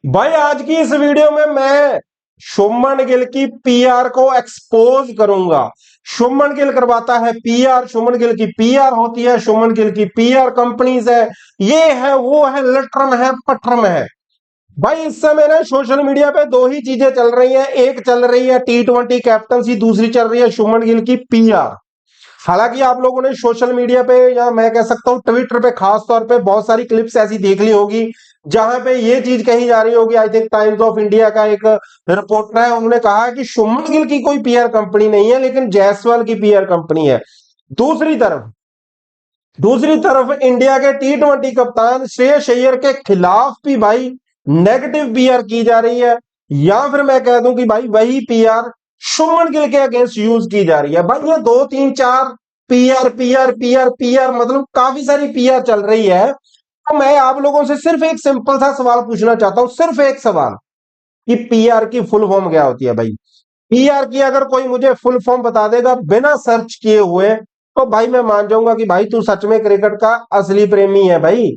भाई आज की इस वीडियो में मैं शुभमन गिल की पीआर को एक्सपोज करूंगा। शुभमन गिल करवाता है पीआर, शुभमन गिल की पीआर होती है, शुभमन गिल की पीआर कंपनीज है, ये है वो है, लटरम है पटरम है। भाई इस समय ना सोशल मीडिया पे दो ही चीजें चल रही हैं, एक चल रही है T20 कैप्टनसी, दूसरी चल रही है शुभमन गिल की पीआर। हालांकि आप लोगों ने सोशल मीडिया पे या मैं कह सकता हूं ट्विटर पे खास तौर पे बहुत सारी क्लिप्स ऐसी देख ली होगी जहां पे ये चीज कही जा रही होगी। I think times of India का एक रिपोर्टर है, उन्होंने कहा है कि शुभमन गिल की कोई पीआर कंपनी नहीं है लेकिन जायसवाल की पीआर कंपनी है। दूसरी तरफ दूसरी तरफ इंडिया के T20 कप्तान श्रेयस अय्यर के खिलाफ भी भाई नेगेटिव पीआर की जा रही है, या फिर मैं कह दूं कि भाई वही पीआर शुभमन गिल के अगेंस्ट यूज की जा रही है। भाई ये दो तीन चार पीआर पीआर पीआर पीआर मतलब काफी सारी पीआर चल रही है। तो मैं आप लोगों से सिर्फ एक सिंपल सा सवाल पूछना चाहता हूं, सिर्फ एक सवाल, कि पीआर की फुल फॉर्म क्या होती है। भाई पीआर की अगर कोई मुझे फुल फॉर्म बता देगा बिना सर्च किए हुए, तो भाई मैं मान जाऊंगा कि भाई तू सच में क्रिकेट का असली प्रेमी है। भाई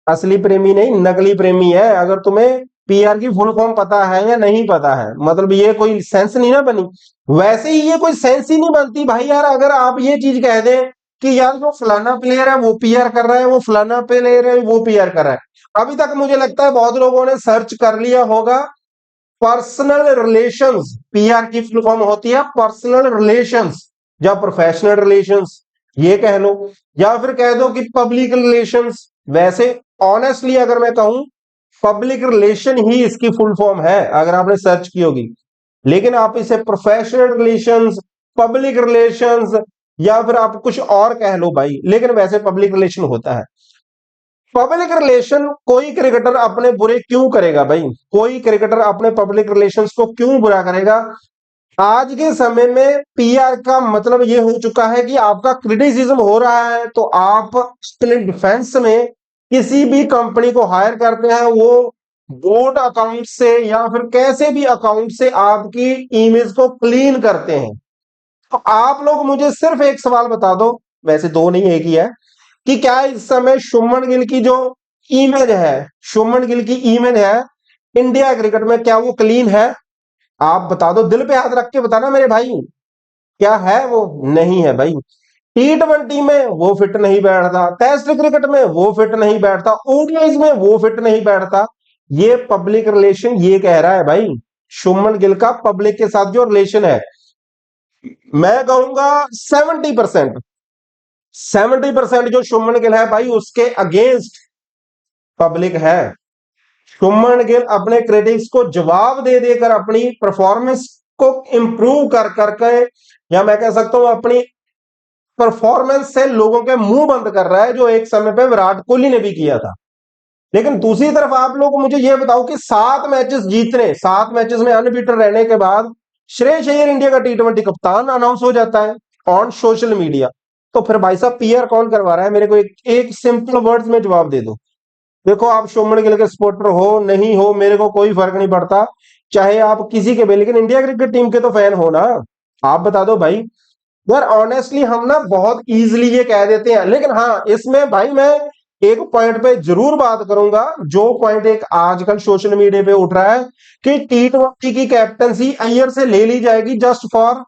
असली प्रेमी नहीं, नकली प्रेमी है। अगर तुम्हें पीआर की फुल फॉर्म पता है या नहीं पता है, मतलब ये कोई सेंस नहीं ना बनी। वैसे ही ये कोई सेंस ही नहीं बनती भाई यार, अगर आप ये चीज कह दें कि यार जो फलाना प्लेयर है वो पीआर कर रहा है, वो फलाना प्लेयर है वो पीआर कर रहा है। अभी तक मुझे लगता है बहुत लोगों ने सर्च कर लिया होगा पर्सनल रिलेशंस, पीआर की फुल फॉर्म होती है पर्सनल रिलेशंस या प्रोफेशनल रिलेशंस, ये कह लो, या फिर कह दो कि पब्लिक रिलेशंस। वैसे ऑनेस्टली अगर मैं कहूं, पब्लिक रिलेशन ही इसकी फुल फॉर्म है अगर आपने सर्च की होगी। लेकिन आप इसे प्रोफेशनल रिलेशंस, पब्लिक रिलेशंस या फिर आप कुछ और कह लो भाई, लेकिन वैसे पब्लिक रिलेशन होता है। पब्लिक रिलेशन कोई क्रिकेटर अपने बुरे क्यों करेगा भाई? कोई क्रिकेटर अपने पब्लिक रिलेशंस को क्यों बुरा करेगा? आज के समय में पीआर का मतलब ये हो चुका है कि आपका क्रिटिसिज्म हो रहा है तो आप अपने डिफेंस में किसी भी कंपनी को हायर करते हैं, वो बोर्ड अकाउंट से या फिर कैसे भी अकाउंट से आपकी इमेज को क्लीन करते हैं। तो आप लोग मुझे सिर्फ एक सवाल बता दो, वैसे दो नहीं एक ही है, कि क्या इस समय शुभमन गिल की जो इमेज है, शुभमन गिल की इमेज है इंडिया क्रिकेट में, क्या वो क्लीन है? आप बता दो, दिल पे हाथ रख के बताना मेरे भाई, क्या है वो? नहीं है भाई। T20 में वो फिट नहीं बैठता, टेस्ट क्रिकेट में वो फिट नहीं बैठता, ओडीआई में वो फिट नहीं बैठता। ये पब्लिक रिलेशन ये कह रहा है भाई, शुभमन गिल का पब्लिक के साथ जो रिलेशन है, मैं कहूंगा 70%, 70% जो शुभमन गिल है भाई उसके अगेंस्ट पब्लिक है। शुभमन गिल अपने क्रिटिक्स को जवाब दे देकर अपनी परफॉर्मेंस को इंप्रूव कर करके, या मैं कह सकता हूं अपनी परफॉर्मेंस से लोगों के मुंह बंद कर रहा है, जो एक समय पे विराट कोहली ने भी किया था। लेकिन दूसरी तरफ आप लोग मुझे यह बताओ कि 7 मैचेस जीतने, 7 मैचेस में अनबीटन रहने के बाद श्रेयस अय्यर इंडिया का T20 कप्तान अनाउंस हो जाता है ऑन सोशल मीडिया। तो फिर भाई साहब पीआर कौन करवा रहा है? मेरे को एक सिंपल वर्ड्स में जवाब दे दो। देखो आप शुभमन गिल के सपोर्टर हो नहीं हो मेरे को कोई फर्क नहीं पड़ता, चाहे आप किसी के भी, लेकिन इंडिया क्रिकेट टीम के तो फैन हो ना। आप बता दो भाई। यार ऑनेस्टली हम ना बहुत इजीली ये कह देते हैं, लेकिन हाँ इसमें भाई मैं एक पॉइंट पे जरूर बात करूंगा, जो पॉइंट एक आजकल सोशल मीडिया पे उठ रहा है कि T20 की कैप्टनसी अय्यर से ले ली जाएगी जस्ट फॉर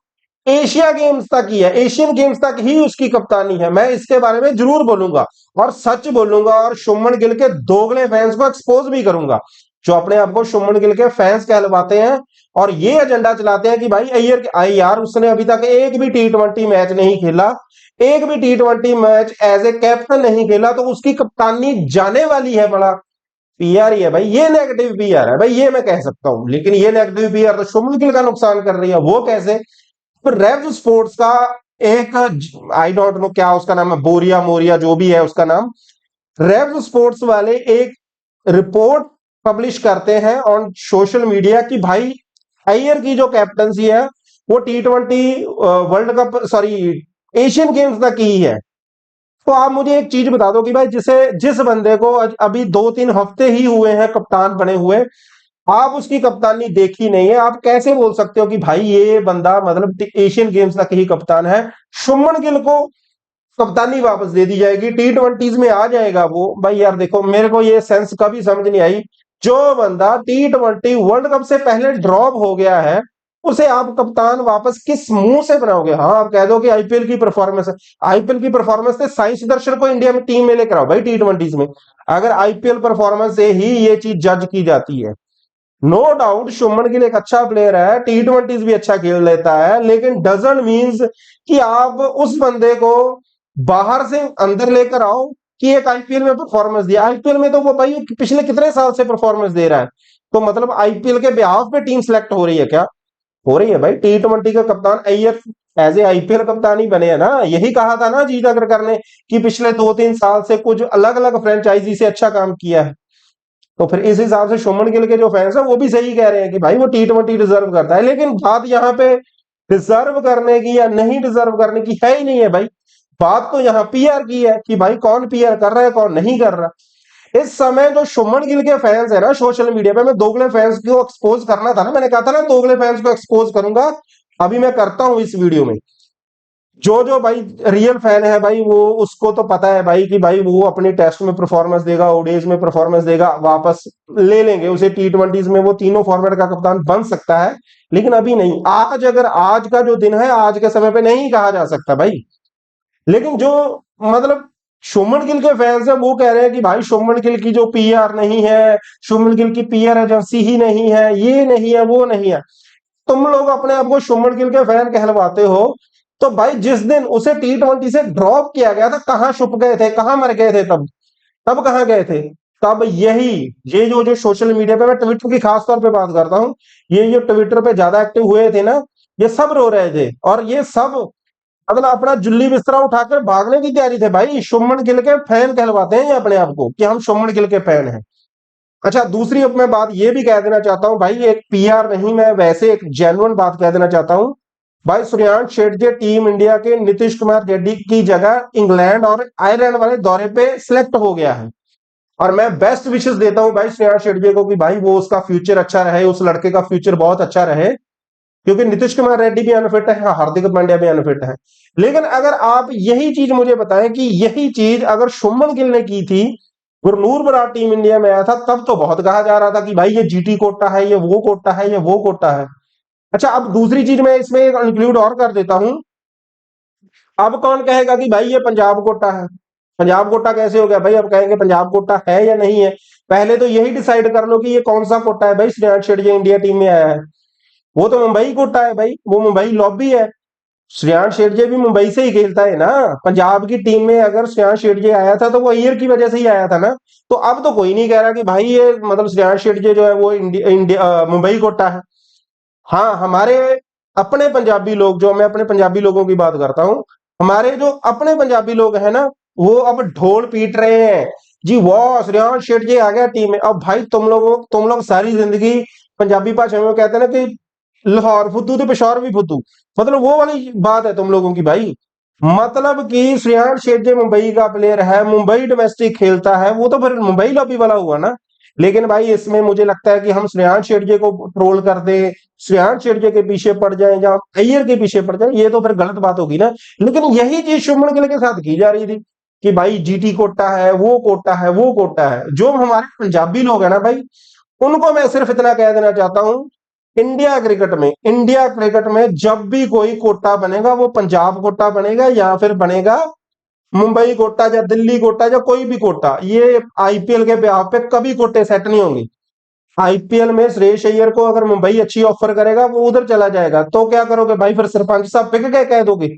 एशिया गेम्स तक ही है, एशियन गेम्स तक ही उसकी कप्तानी है। मैं इसके बारे में जरूर बोलूंगा और सच बोलूंगा, और शुभमन गिल के दोगले फैंस को एक्सपोज भी करूंगा, जो अपने आप को शुभमन गिल के फैंस कहलवाते हैं और ये एजेंडा चलाते हैं कि भाई अय्यर आई यार उसने अभी तक एक भी T20 मैच नहीं खेला, एक भी T20 match as a captain नहीं खेला, तो उसकी कप्तानी जाने वाली है बड़ा पीआर ही है भाई। ये नेगेटिव पीआर है भाई, ये मैं कह सकता हूं। लेकिन ये नेगेटिव पीआर तो शुभमन गिल का नुकसान कर रही है, वो कैसे? तो रेव स्पोर्ट्स का एक, आई डोंट नो क्या उसका नाम है, बोरिया मोरिया जो भी है उसका नाम, रेव स्पोर्ट्स वाले एक रिपोर्ट पब्लिश करते हैं ऑन सोशल मीडिया कि भाई अय्यर की जो कैप्टनसी है वो T20 world cup, sorry Asian games तक ही है। तो आप मुझे एक चीज बता दो कि भाई जिस बंदे को अभी 2-3 हफ्ते ही हुए हैं कप्तान बने हुए, आप उसकी कप्तानी देखी नहीं है, आप कैसे बोल सकते हो कि भाई ये बंदा मतलब एशियन गेम्स तक ही कप्तान है? शुभमन गिल को कप्तानी वापस दे दी जाएगी, T20 में आ जाएगा वो। भाई यार देखो मेरे को ये सेंस कभी समझ नहीं आई जो बंदा T20 वर्ल्ड कप से पहले ड्रॉप हो गया है, उसे आप कप्तान वापस किस मुंह से बनाओगे? हाँ, आप कह दो कि आईपीएल की परफॉर्मेंस है। आईपीएल की परफॉर्मेंस से साई सुदर्शन को इंडिया में टीम में लेकर आओ भाई T20 में, अगर आईपीएल परफॉर्मेंस से ही ये चीज जज की जाती है। नो डाउट शुभमन गिल एक अच्छा प्लेयर है, T20 भी अच्छा खेल लेता है, लेकिन डजंट मीन्स कि आप उस बंदे को बाहर से अंदर लेकर आओ कि एक आईपीएल में परफॉर्मेंस दिया। आईपीएल में तो वो भाई पिछले कितने साल से परफॉर्मेंस दे रहा है, तो मतलब आईपीएल के बिहाफ पे टीम सेलेक्ट हो रही है क्या? हो रही है भाई। T20 का कप्तान अय्यर एज ए आईपीएल कप्तान ही बने हैं ना। यही कहा था ना जीत अग्रकर ने कि पिछले 2-3 साल से कुछ अलग अलग फ्रेंचाइजी से अच्छा काम किया है। तो फिर इस हिसाब से शुभमन गिल के जो फैंस हैं वो भी सही कह रहे हैं कि भाई वो T20 डिजर्व करता है। लेकिन बात यहाँ पे डिजर्व करने की या नहीं डिजर्व करने की है ही नहीं है भाई। बात तो यहाँ पीआर की है कि भाई कौन पीआर कर रहा है कौन नहीं कर रहा। इस समय जो शुभमन गिल के फैंस है ना सोशल मीडिया पे, मैं दोगले फैंस को एक्सपोज करना था ना, मैंने कहा था ना दोगले फैंस को एक्सपोज करूंगा, अभी मैं करता हूं इस वीडियो में। जो जो भाई रियल फैन है भाई वो उसको तो पता है भाई कि भाई वो अपनी टेस्ट में परफॉर्मेंस देगा, ओडीआई में परफॉर्मेंस देगा, वापस ले लेंगे उसे T20 में, वो तीनों फॉर्मेट का कप्तान बन सकता है। लेकिन अभी नहीं, आज अगर आज का जो दिन है आज के समय पे नहीं कहा जा सकता भाई। लेकिन जो मतलब शुभमन गिल के फैंस हैं वो कह रहे हैं कि भाई शुभमन गिल की जो पीआर नहीं है, शुभमन गिल की पीआर एजेंसी ही नहीं है, ये नहीं है वो नहीं है। तुम लोग अपने आप को शुभमन गिल के फैन कहलवाते हो, तो भाई जिस दिन उसे T20 से ड्रॉप किया गया था कहां छुप गए थे, कहां मर गए थे? तब तब कहां गए थे? तब यही ये जो जो सोशल मीडिया पे, मैं ट्विटर की खास तौर पे बात करता हूं, ये जो ट्विटर पे ज्यादा एक्टिव हुए थे ना, ये सब रो रहे थे और ये सब मतलब अपना जुल्ली बिस्तरा उठाकर भागने की तैयारी थे। भाई शुभमन गिल के फैन कहलवाते हैं ये अपने आप को कि हम शुभमन गिल के फैन हैं। अच्छा, दूसरी अब मैं बात ये भी कह देना चाहता हूं भाई, एक पीआर नहीं, मैं वैसे एक जेन्युइन बात कह देना चाहता हूं भाई। सूर्यांश शेट्टी टीम इंडिया के नीतीश कुमार रेड्डी की जगह इंग्लैंड और आयरलैंड वाले दौरे पे सिलेक्ट हो गया है। और मैं बेस्ट विशेष देता हूं भाई श्रेयांश शेट्टी को कि भाई वो उसका फ्यूचर अच्छा रहे, उस लड़के का फ्यूचर बहुत अच्छा रहे, क्योंकि नीतीश कुमार रेड्डी भी अनफिट है, हार्दिक पांड्या भी अनफिट है। लेकिन अगर आप यही चीज मुझे बताएं कि यही चीज अगर शुभमन गिल ने की थी, गुरनूर बराड़ टीम इंडिया में आया था, तब तो बहुत कहा जा रहा था कि भाई ये जीटी कोटा है, ये वो कोटा है, ये वो कोटा है। अच्छा, अब दूसरी चीज मैं इसमें इंक्लूड और कर देता हूं। अब कौन कहेगा कि भाई ये पंजाब कोटा है? पंजाब कोटा कैसे हो गया भाई? अब कहेंगे पंजाब कोटा है या नहीं है। पहले तो यही डिसाइड कर लो कि ये कौन सा कोटा है भाई। श्रेयांश शेट्टी इंडिया टीम में आया है, वो तो मुंबई कोटा है भाई, वो मुंबई लॉबी है। श्रेयांश शेट्टी भी मुंबई से ही खेलता है ना। पंजाब की टीम में अगर श्रेयांश शेट्टी आया था तो वो ईयर की वजह से ही आया था ना। तो अब तो कोई नहीं कह रहा कि भाई ये मतलब श्रेयांश शेट्टी जो है वो मुंबई कोटा है। हाँ, हमारे अपने पंजाबी लोग, जो मैं अपने पंजाबी लोगों की बात करता हूँ, हमारे जो अपने पंजाबी लोग हैं ना, वो अब ढोल पीट रहे हैं जी, वाह श्रेयांश शेट्टी आ गया टीम में। अब भाई तुम लोग सारी जिंदगी पंजाबी भाषा में कहते हैं ना कि लाहौर फुद्दू तो पेशौर भी फुद्दू, मतलब वो वाली बात है तुम लोगों की भाई। मतलब कि श्रेयांश शेट्टी मुंबई का प्लेयर है, मुंबई डोमेस्टिक खेलता है, वो तो फिर मुंबई लॉबी वाला हुआ ना। लेकिन भाई इसमें मुझे लगता है कि हम श्रेयांश शेट्टी को ट्रोल कर दे, श्रेयांश शेट्टी के पीछे पड़ जाए या अय्यर के पीछे पड़ जाए, ये तो फिर गलत बात होगी ना। लेकिन यही चीज शुभमन गिल के साथ की जा रही थी कि भाई जीटी कोटा है, वो कोटा है, वो कोटा है। जो हमारे पंजाबी लोग है ना भाई, उनको मैं सिर्फ इतना कह देना चाहता हूं, इंडिया क्रिकेट में जब भी कोई कोटा बनेगा वो पंजाब कोटा बनेगा या फिर बनेगा मुंबई कोटा या दिल्ली कोटा या कोई भी कोटा। ये आईपीएल के ब्याह पे कभी कोटे सेट नहीं होंगे। आईपीएल में श्रेयस अय्यर को अगर मुंबई अच्छी ऑफर करेगा वो उधर चला जाएगा, तो क्या करोगे भाई? फिर सरपंच साहब पिक के कह दोगे?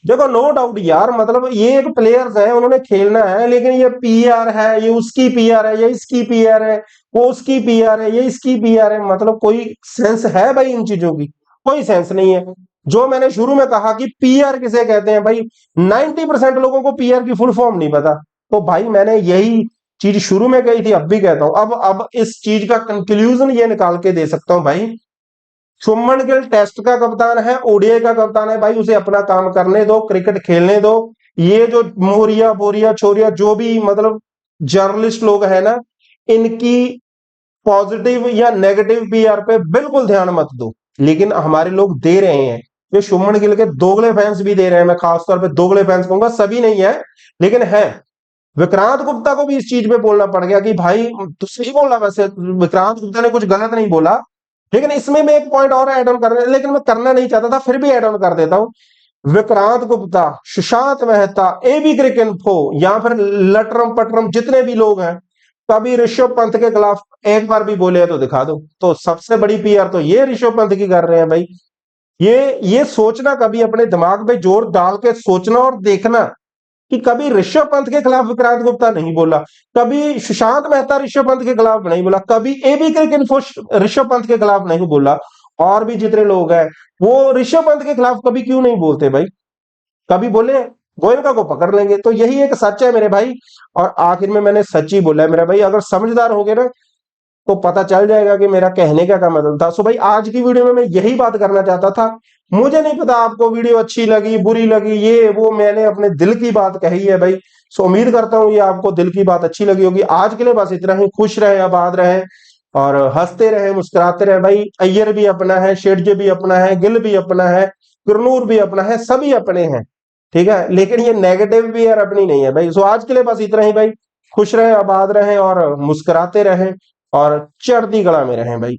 देखो, नो डाउट यार, मतलब ये एक प्लेयर्स है, उन्होंने खेलना है, लेकिन ये पीआर है, ये उसकी पीआर है, ये इसकी पीआर है, वो उसकी पीआर है, ये इसकी पीआर है, मतलब कोई सेंस है भाई इन चीजों की? कोई सेंस नहीं है। जो मैंने शुरू में कहा कि पीआर किसे कहते हैं भाई, 90% लोगों को पीआर की फुल फॉर्म नहीं पता। तो भाई मैंने यही चीज शुरू में कही थी, अब भी कहता हूं। अब इस चीज का कंक्लूजन ये निकाल के दे सकता हूं भाई, शुभमन गिल टेस्ट का कप्तान है, ओडीआई का कप्तान है भाई, उसे अपना काम करने दो, क्रिकेट खेलने दो। ये जो मोरिया बोरिया छोरिया जो भी मतलब जर्नलिस्ट लोग हैं ना, इनकी पॉजिटिव या नेगेटिव पीआर पे बिल्कुल ध्यान मत दो। लेकिन हमारे लोग दे रहे हैं, जो शुभमन गिल के दोगले फैंस भी दे रहे हैं, मैं खासतौर पे दोगले फैंस कहूंगा, सभी नहीं है लेकिन है। विक्रांत गुप्ता को भी इस चीज पे बोलना पड़ गया कि भाई तो सही बोला, वैसे विक्रांत गुप्ता ने कुछ गलत नहीं बोला, लेकिन इसमें मैं एक पॉइंट और ऐड ऑन करना, लेकिन मैं करना नहीं चाहता था, फिर भी ऐड ऑन कर देता हूं। विक्रांत गुप्ता, सुशांत मेहता, एबी क्रिकेंफो या फिर लटरम पटरम जितने भी लोग हैं, कभी ऋषभ पंत के खिलाफ एक बार भी बोले तो दिखा दो। तो सबसे बड़ी पीआर तो ये ऋषभ पंत की कर रहे हैं भाई। ये सोचना, कभी अपने दिमाग पे जोर डाल के सोचना और देखना कि कभी ऋषभ पंत के खिलाफ विक्रांत गुप्ता नहीं बोला, कभी सुशांत मेहता ऋषभ पंत के खिलाफ नहीं बोला, कभी एबी क्रिकेंफो ऋषभ पंत के खिलाफ नहीं बोला, और भी जितने लोग हैं वो ऋषभ पंत के खिलाफ कभी क्यों नहीं बोलते भाई? कभी बोले गोयनका को पकड़ लेंगे। तो यही एक सच है मेरे भाई, और आखिर में मैंने सच ही बोला है मेरा भाई। अगर समझदार हो गए ना तो पता चल जाएगा कि मेरा कहने का क्या मतलब था। सो भाई आज की वीडियो में मैं यही बात करना चाहता था। मुझे नहीं पता आपको वीडियो अच्छी लगी बुरी लगी, ये वो, मैंने अपने दिल की बात कही है भाई। सो उम्मीद करता हूं ये आपको दिल की बात अच्छी लगी होगी। आज के लिए बस इतना ही। खुश रहे, आबाद रहे और हंसते रहे, मुस्कुराते रहे भाई। अय्यर भी अपना है, शेठजी भी अपना है, गिल भी अपना है, कुरनूर भी अपना है, सभी अपने हैं, ठीक है। लेकिन ये नेगेटिव भी यार अपनी नहीं है भाई। सो आज के लिए बस इतना ही भाई। खुश रहे, आबाद रहें और मुस्कुराते रहें और चढ़ती कला में रहें भाई।